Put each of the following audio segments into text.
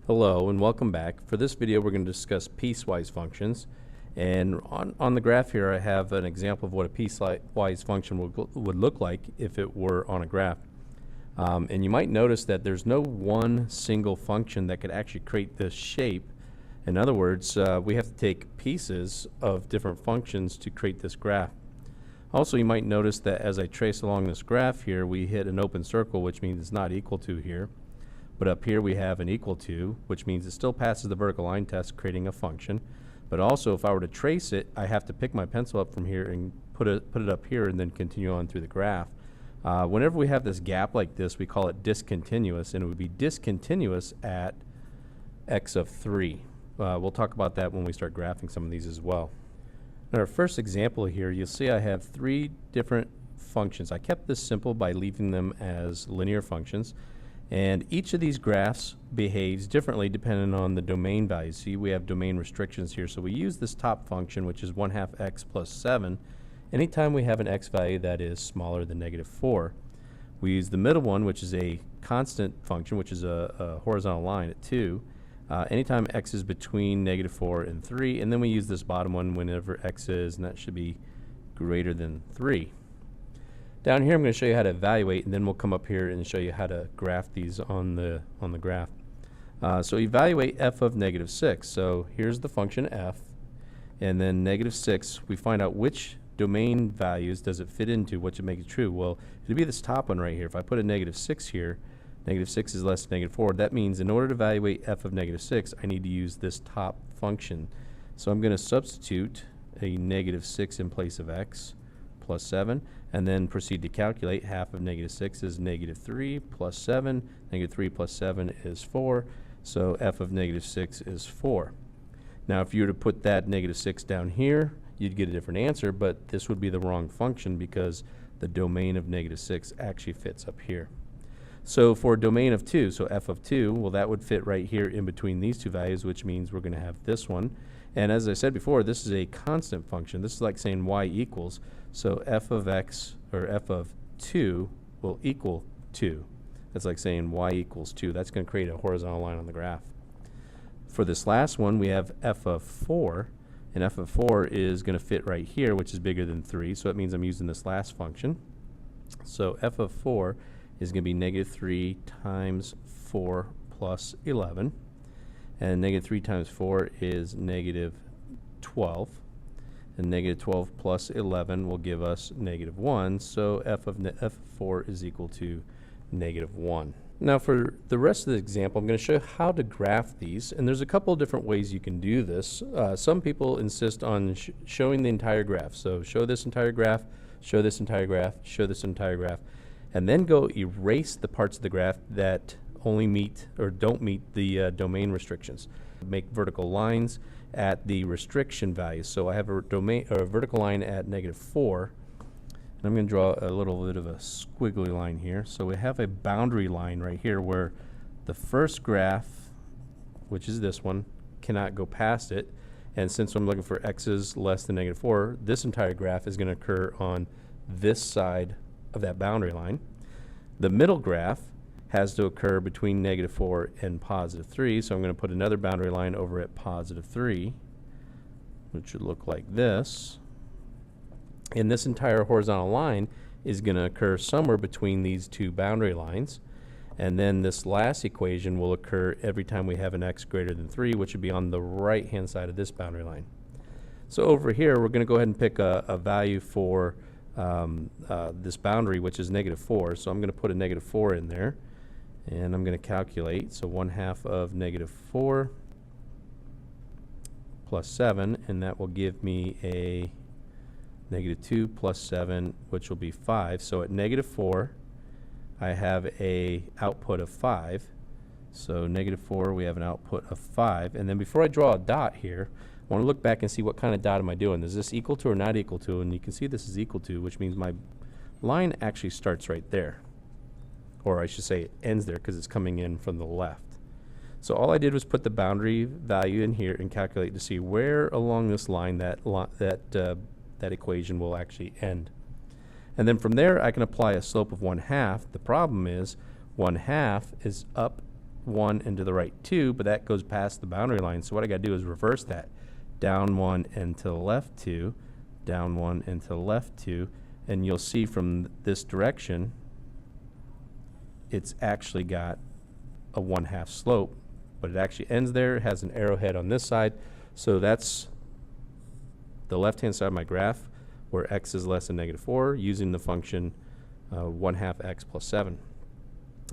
Hello and welcome back. For this video we're going to discuss piecewise functions, and on the graph here I have an example of what a piecewise function would look like if it were on a graph. And you might notice that there's no one single function that could actually create this shape. In other words, we have to take pieces of different functions to create this graph. Also, you might notice that as I trace along this graph here, we hit an open circle, which means it's not equal to here. But up here we have an equal to, which means it still passes the vertical line test, creating a function. But also, if I were to trace it, I have to pick my pencil up from here and put it up here and then continue on through the graph. Whenever we have this gap like this, we call it discontinuous, and it would be discontinuous at x of 3. We'll talk about that when we start graphing some of these as well. In our first example here, you'll see I have 3 different functions. I kept this simple by leaving them as linear functions. And each of these graphs behaves differently depending on the domain values. See, we have domain restrictions here. So we use this top function, which is 1/2 x plus 7, anytime we have an x value that is smaller than -4. We use the middle one, which is a constant function, which is a horizontal line at 2, anytime x is between -4 and 3. And then we use this bottom one whenever x is, and that should be greater than 3. Down here I'm going to show you how to evaluate, and then we'll come up here and show you how to graph these on the graph. So evaluate f of -6. So here's the function f, and then -6, we find out which domain values does it fit into, what should make it true. Well, it'd be this top one right here. If I put a -6 here, -6 is less than -4. That means in order to evaluate f of -6, I need to use this top function. So I'm going to substitute a -6 in place of x plus 7, and then proceed to calculate. Half of -6 is -3 plus 7. -3 plus 7 is 4. So f of -6 is 4. Now if you were to put that -6 down here, you'd get a different answer, but this would be the wrong function because the domain of -6 actually fits up here. So for a domain of 2, so f of 2, well, that would fit right here in between these two values, which means we're going to have this one. And as I said before, this is a constant function. This is like saying y equals. So f of x, or f of 2, will equal 2. That's like saying y equals 2. That's going to create a horizontal line on the graph. For this last one, we have f of 4. And f of 4 is going to fit right here, which is bigger than 3. So it means I'm using this last function. So f of 4 is going to be -3 times 4 plus 11. And -3 times 4 is -12. And -12 plus 11 will give us -1. So f of 4 is equal to -1. Now for the rest of the example, I'm going to show you how to graph these. And there's a couple of different ways you can do this. Some people insist on showing the entire graph. So show this entire graph, show this entire graph, show this entire graph, and then go erase the parts of the graph that only meet or don't meet the domain restrictions. Make vertical lines at the restriction values. So I have a vertical line at -4, and I'm going to draw a little bit of a squiggly line here. So we have a boundary line right here where the first graph, which is this one, cannot go past it. And since I'm looking for x's less than -4, this entire graph is going to occur on this side of that boundary line. The middle graph has to occur between -4 and +3, so I'm going to put another boundary line over at +3, which should look like this. And this entire horizontal line is going to occur somewhere between these two boundary lines. And then this last equation will occur every time we have an x greater than 3, which would be on the right-hand side of this boundary line. So over here, we're going to go ahead and pick a value for this boundary, which is -4. So I'm going to put a -4 in there. And I'm going to calculate. So 1/2 of -4 plus 7, and that will give me a -2 plus 7, which will be 5. So at -4, I have a output of 5. So -4, we have an output of 5. And then before I draw a dot here, I want to look back and see what kind of dot am I doing. Is this equal to or not equal to? And you can see this is equal to, which means my line actually starts right there. Or I should say it ends there because it's coming in from the left. So all I did was put the boundary value in here and calculate to see where along this line that equation will actually end. And then from there I can apply a slope of 1/2. The problem is 1/2 is up 1 and to the right 2, but that goes past the boundary line. So what I got to do is reverse that. Down 1 and to the left 2, down 1 and to the left 2, and you'll see from this direction it's actually got a 1/2 slope, but it actually ends there. It has an arrowhead on this side, so that's the left-hand side of my graph where x is less than -4 using the function 1/2 x plus 7.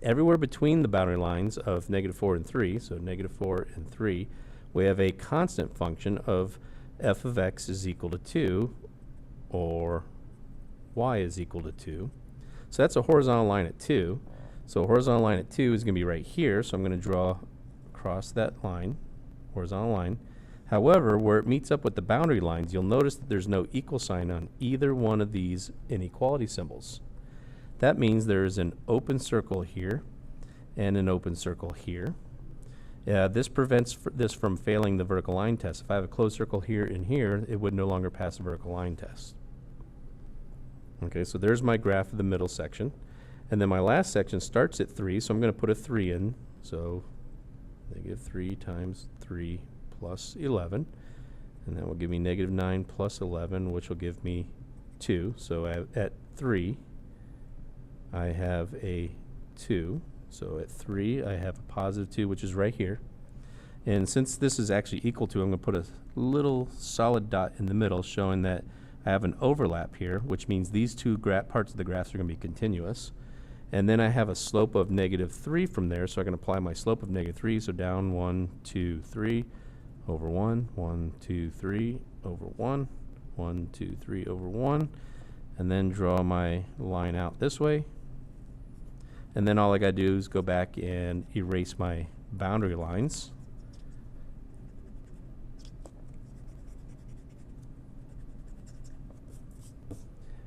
Everywhere between the boundary lines of -4 and 3, so -4 and 3, we have a constant function of f of x is equal to 2 or y is equal to 2. So that's a horizontal line at 2. So a horizontal line at 2 is going to be right here, so I'm going to draw across that line, horizontal line. However, where it meets up with the boundary lines, you'll notice that there's no equal sign on either one of these inequality symbols. That means there's an open circle here and an open circle here. This prevents this from failing the vertical line test. If I have a closed circle here and here, it would no longer pass the vertical line test. Okay, so there's my graph of the middle section. And then my last section starts at 3, so I'm going to put a 3 in. So -3 times 3 plus 11. And that will give me -9 plus 11, which will give me 2. So at 3, I have a 2. So at 3, I have a positive 2, which is right here. And since this is actually equal to, I'm going to put a little solid dot in the middle showing that I have an overlap here, which means these two parts of the graphs are going to be continuous. And then I have a slope of -3 from there, so I can apply my slope of -3. So down 1, 2, 3 over 1, 1, 2, 3 over 1, 1, 2, 3 over 1, and then draw my line out this way. And then all I got to do is go back and erase my boundary lines.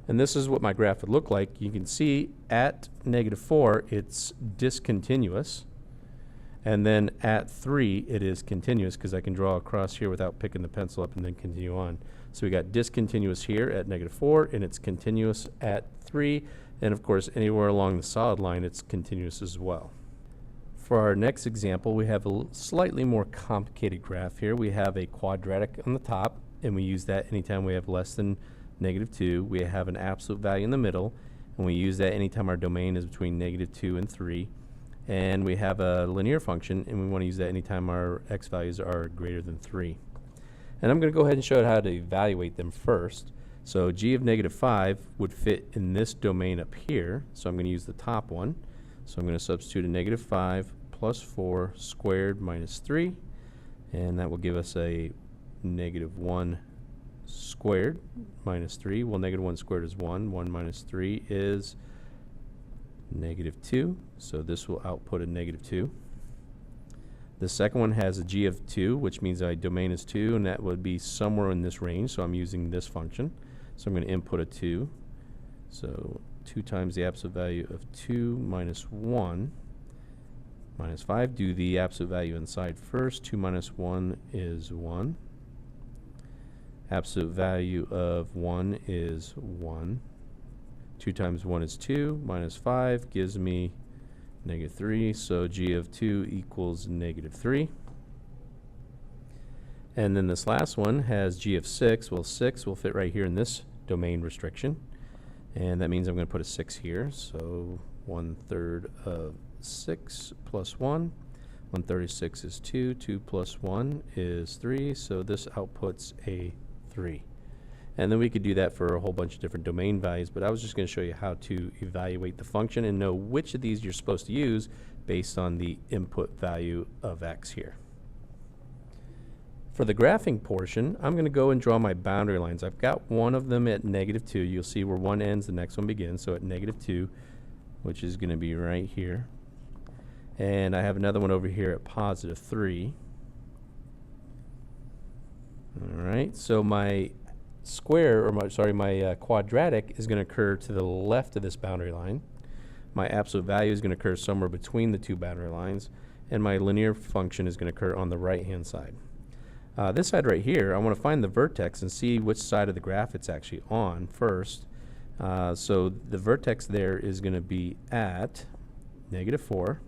And this is what my graph would look like. You can see at -4, it's discontinuous. And then at 3, it is continuous because I can draw across here without picking the pencil up and then continue on. So we got discontinuous here at -4, and it's continuous at 3. And of course, anywhere along the solid line, it's continuous as well. For our next example, we have a slightly more complicated graph here. We have a quadratic on the top, and we use that anytime we have less than -2. We have an absolute value in the middle, and we use that anytime our domain is between -2 and 3. And we have a linear function, and we want to use that anytime our x values are greater than 3. And I'm going to go ahead and show you how to evaluate them first. So g of -5 would fit in this domain up here, so I'm going to use the top one. So I'm going to substitute a -5 plus 4 squared minus 3, and that will give us a -1 squared minus 3. Well, -1 squared is 1. 1 minus 3 is -2. So this will output a -2. The second one has a g of 2, which means my domain is 2, and that would be somewhere in this range. So I'm using this function. So I'm going to input a 2. So 2 times the absolute value of 2 minus 1 minus 5. Do the absolute value inside first. 2 minus 1 is 1. Absolute value of 1 is 1. 2 times 1 is 2, minus 5 gives me -3, so g of 2 equals -3. And then this last one has g of 6. Well, 6 will fit right here in this domain restriction, and that means I'm going to put a 6 here, so 1/3 of 6 plus 1. 1/3 of 6 is 2. 2 plus 1 is 3, so this outputs a 3. And then we could do that for a whole bunch of different domain values, but I was just going to show you how to evaluate the function and know which of these you're supposed to use based on the input value of x here. For the graphing portion, I'm going to go and draw my boundary lines. I've got one of them at -2. You'll see where one ends, the next one begins. So at -2, which is going to be right here. And I have another one over here at +3. All right, so my square, or my quadratic is going to occur to the left of this boundary line. My absolute value is going to occur somewhere between the two boundary lines, and my linear function is going to occur on the right-hand side. This side right here, I want to find the vertex and see which side of the graph it's actually on first. So the vertex there is going to be at -4,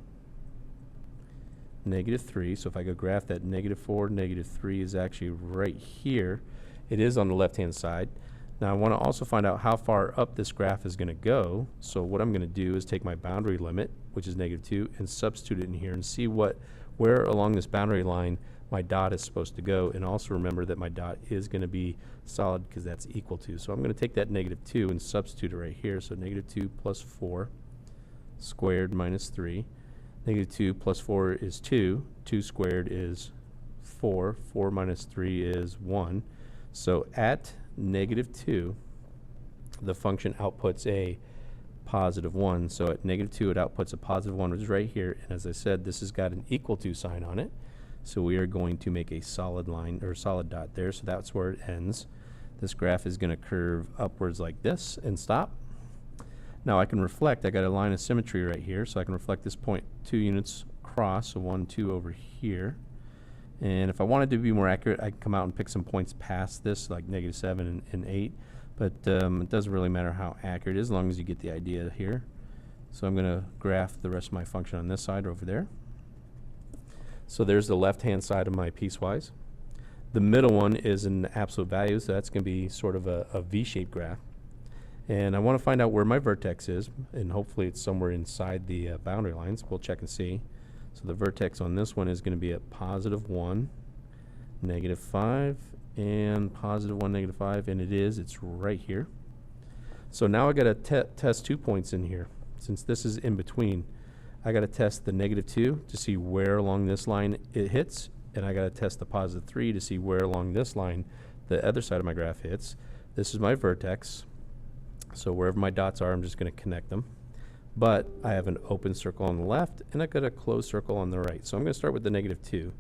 negative 3. So if I go graph that, negative 4, negative 3 is actually right here. It is on the left-hand side. Now I want to also find out how far up this graph is going to go. So what I'm going to do is take my boundary limit, which is negative 2, and substitute it in here and see where along this boundary line my dot is supposed to go. And also remember that my dot is going to be solid because that's equal to. So I'm going to take that negative 2 and substitute it right here. So negative 2 plus 4 squared minus 3. Negative 2 plus 4 is 2. 2 squared is 4. 4 minus 3 is 1. So at negative 2, the function outputs a positive 1. So at negative 2, it outputs a positive 1, which is right here. And as I said, this has got an equal to sign on it. So we are going to make a solid line or solid dot there. So that's where it ends. This graph is going to curve upwards like this and stop. Now I can reflect. I got a line of symmetry right here. So I can reflect this point 2 units across. So 1, 2 over here. And if I wanted to be more accurate, I can come out and pick some points past this, like negative 7 and 8. But it doesn't really matter how accurate it is, as long as you get the idea here. So I'm going to graph the rest of my function on this side or over there. So there's the left-hand side of my piecewise. The middle one is in absolute value, so that's going to be sort of a V-shaped graph. And I want to find out where my vertex is, and hopefully it's somewhere inside the boundary lines. We'll check and see. So the vertex on this one is going to be at positive 1, negative 5, and positive 1, negative 5, and it's right here. So now I got to test 2 points in here. Since this is in between, I got to test the negative 2 to see where along this line it hits, and I got to test the positive 3 to see where along this line the other side of my graph hits. This is my vertex, so wherever my dots are, I'm just going to connect them. But I have an open circle on the left, and I've got a closed circle on the right. So I'm going to start with the negative 2.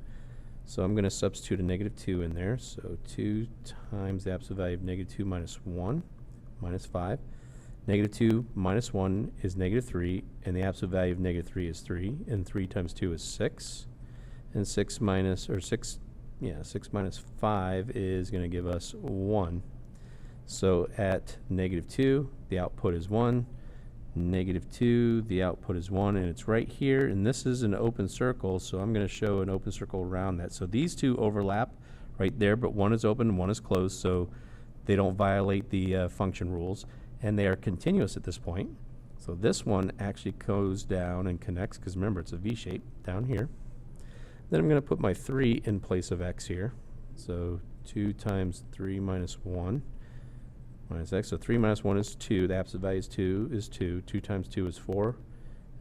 So I'm going to substitute a negative 2 in there. So 2 times the absolute value of negative 2 minus 1, minus 5. Negative 2 minus 1 is negative 3, and the absolute value of negative 3 is 3. And 3 times 2 is 6. And 6 minus 5 is going to give us 1. So at negative 2, the output is 1. Negative 2, the output is 1, and it's right here, and this is an open circle, so I'm going to show an open circle around that. So these two overlap right there, but one is open and one is closed, so they don't violate the function rules, and they are continuous at this point. So this one actually goes down and connects, because remember, it's a V shape down here. Then I'm going to put my 3 in place of x here. So 2 times 3 minus 1. Minus x, so 3 minus 1 is 2, the absolute value is 2, 2 times 2 is 4,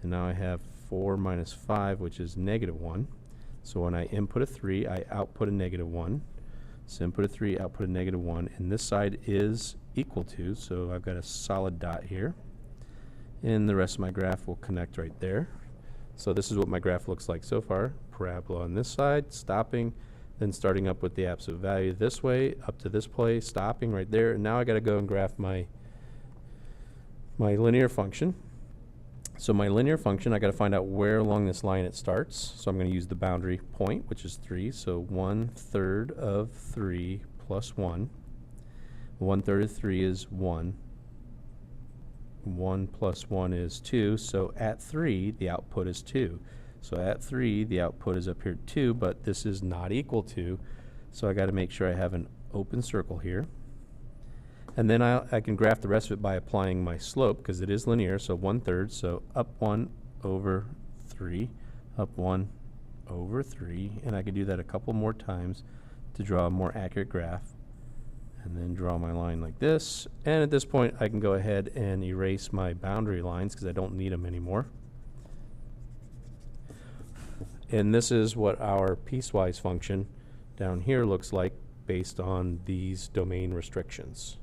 and now I have 4 minus 5, which is negative 1. So when I input a 3, I output a negative 1. So input a 3, output a negative 1, and this side is equal to, so I've got a solid dot here, and the rest of my graph will connect right there. So this is what my graph looks like so far. Parabola on this side, stopping, then starting up with the absolute value this way, up to this place, stopping right there, and now I got to go and graph my linear function. So my linear function, I got to find out where along this line it starts. So I'm going to use the boundary point, which is 3. So 1/3 of 3 plus 1. 1/3 of 3 is 1. 1 plus 1 is 2. So at 3, the output is 2. So at 3, the output is up here at 2, but this is not equal to, so I got to make sure I have an open circle here. And then I can graph the rest of it by applying my slope, because it is linear, so 1/3, so up 1 over 3, up 1 over 3, and I could do that a couple more times to draw a more accurate graph. And then draw my line like this, and at this point I can go ahead and erase my boundary lines because I don't need them anymore. And this is what our piecewise function down here looks like based on these domain restrictions.